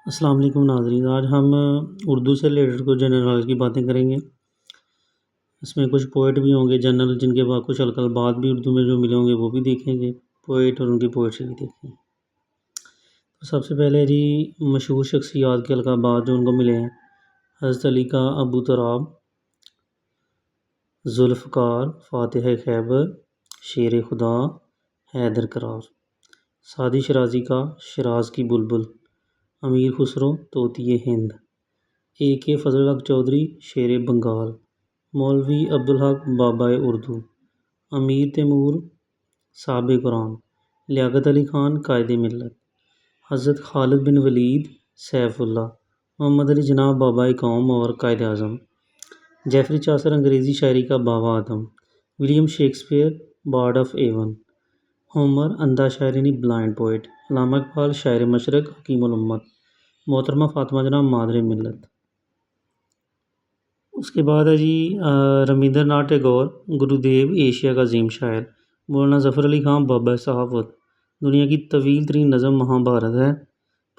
अस्सलाम वालेकुम नाज़रीन। आज हम उर्दू से रिलेटेड कुछ जनरल नॉलेज की बातें करेंगे। इसमें कुछ पोएट भी होंगे जनरल, जिनके बाद कुछ अलक़ाबात भी उर्दू में जो मिले होंगे वो भी देखेंगे, पोएट और उनकी पोएट्री भी देखेंगे। तो सबसे पहले जी मशहूर शख्सियात के अलक़ाबात जो उनको मिले हैं। हज़रत अली का अबू तराब, ज़ुल्फ़कार, फ़ातिह खैबर, शेर खुदा, हैदर करार। सादी शराज़ी का शराज़ की बुलबुल, अमीर खुसरो, तोतिए हिंद। A.K. फजल हक चौधरी, शेर बंगाल। मौलवी अब्दुल हक, बाबाए उर्दू। अमीर तैमूर, साहिब कुरान। लियाकत अली ख़ान, कायदे मिल्लत। हज़रत खालिद बिन वलीद, सैफ़ुल्लाह। मोहम्मद अली जिन्ना, बाबाए कौम और कायदे आज़म। जेफरी चासर, अंग्रेज़ी शायरी का बाबा आदम। William Shakespeare, bard of Avon. Homer, अंधा शायर यानी ब्लाइंड पोइट। अल्लामा इक़बाल, शायर मशरक़, हकीमुल उम्मत। मोहतरमा फ़ातिमा जना, मादरे मिल्लत। उसके बाद है जी रवींद्रनाथ टैगोर, गुरुदेव, एशिया का अजीम शायर। मौलाना ज़फ़र अली ख़ान, बाबा सहाफ़त। दुनिया की तवील तरीन नज़म महाभारत है।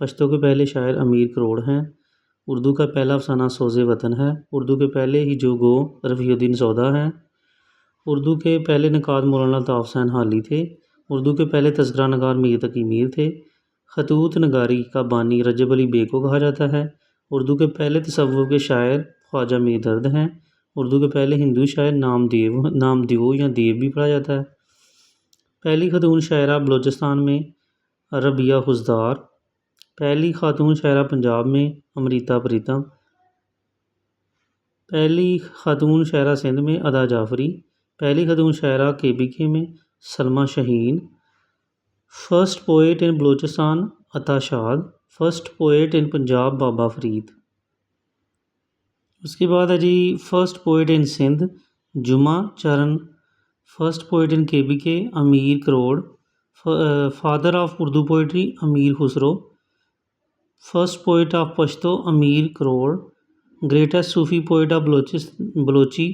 पश्तो के पहले शायर अमीर करोड़ हैं। उर्दू का पहला अफसाना सोज़े वतन है। उर्दू के पहले ही जो गो रफ़ीउद्दीन सौदा हैं। उर्दू के पहले नक़ाद मौलाना अल्ताफ़ हुसैन हाली थे। उर्दू के पहले तज़किरा नगार मीर तकी मीर थे। खतूत नगारी का बानी रजब अली बेग को कहा जाता है। उर्दू के पहले तसव्वुफ़ के शायर ख्वाजा मीर दर्द हैं। उर्दू के पहले हिंदू शायर नामदेव या देव भी पढ़ा जाता है। पहली खतून शायरा बलोचिस्तान में रबिया खुजदार। पहली खातून शायरा पंजाब में अमृता प्रीतम। पहली खातून शायरा सिंध में अदा जाफरी। पहली खतून शायरा KBK में Salma Shaheen. First poet in Balochistan Ata Shad. First poet in Punjab Baba Farid. उसके बाद है जी first poet in Sindh Juma Charan. First poet in KBK Amir Karor. Father of Urdu poetry Amir Khusro. First poet of Pashto Amir Karor. Greatest Sufi poet of Balochi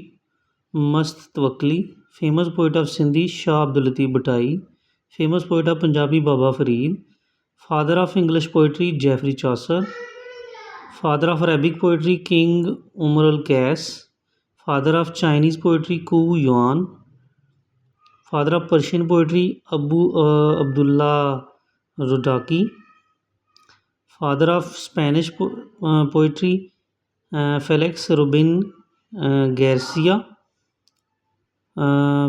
Mast Tawakli. Famous poet of Sindhi Shah Abdul Latif Bhittai. Famous poet of Punjabi Baba Farid. Father of English poetry Geoffrey Chaucer. Father of Arabic poetry king Umar al Qais. Father of Chinese poetry Qu Yuan. Father of Persian poetry Abdullah Rudaki. Father of Spanish poetry Felix Rubin Garcia.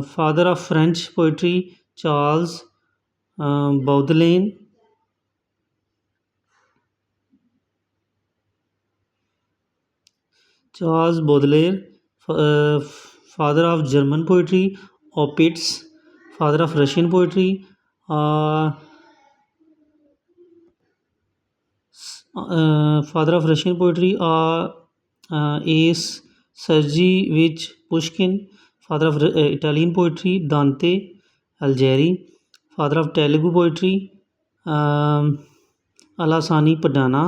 Father of French poetry Charles Baudelaire. Charles Baudelaire. Father of German poetry Opitz. Father of Russian poetry father of Russian poetry S Sergeyevich Pushkin. Father of Italian poetry Dante अल्जेरी। Father of Telugu poetry Allasani Peddana.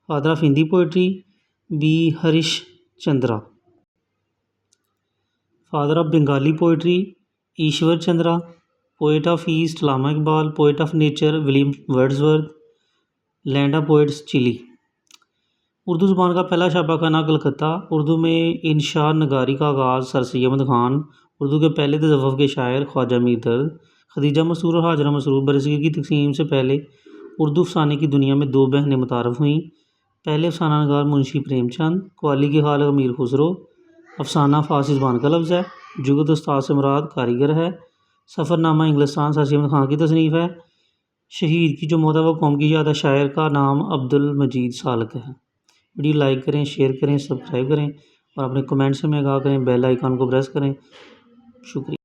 Father of Hindi poetry B Harish Chandra. Father of Bengali poetry Ishwar Chandra. Poet of East Allama Iqbal. Poet of nature William Wordsworth. Land of poets Chile. Urdu ज़ुबान का पहला छापाखाना कलकत्ता। उर्दू में इंशा नगारी का आगाज़ sir Syed Ahmad Khan. Urdu के पहले तसव्वुफ़ के शायर ख्वाजा मीर दर्द। खदीजा मसूर और हाजरा मसरूर बरसगीर की तक़सीम से पहले उर्दू अफ़साने की दुनिया में दो बहनें मुतारफ़ हुईं। पहले अफ़साना नगार मुंशी प्रेमचंद। कवाली के खालिक़ अमीर खुसरो। अफ़साना फ़ारसी ज़ुबान का लफ्ज़ है। जुगत उस्ताद से मुराद कारीगर है। सफ़रनामा इंग्लिस्तान सर सैयद अहमद ख़ान की तसनीफ़ है। शहीद की जो मौत है वो कौम की याद है। शायर का नाम अब्दुल मजीद सालक है। वीडियो लाइक करें, शेयर करें, सब्सक्राइब करें और अपने कमेंट्स में आगाह करें। बेल आइकन को प्रेस करें। शुक्रिया।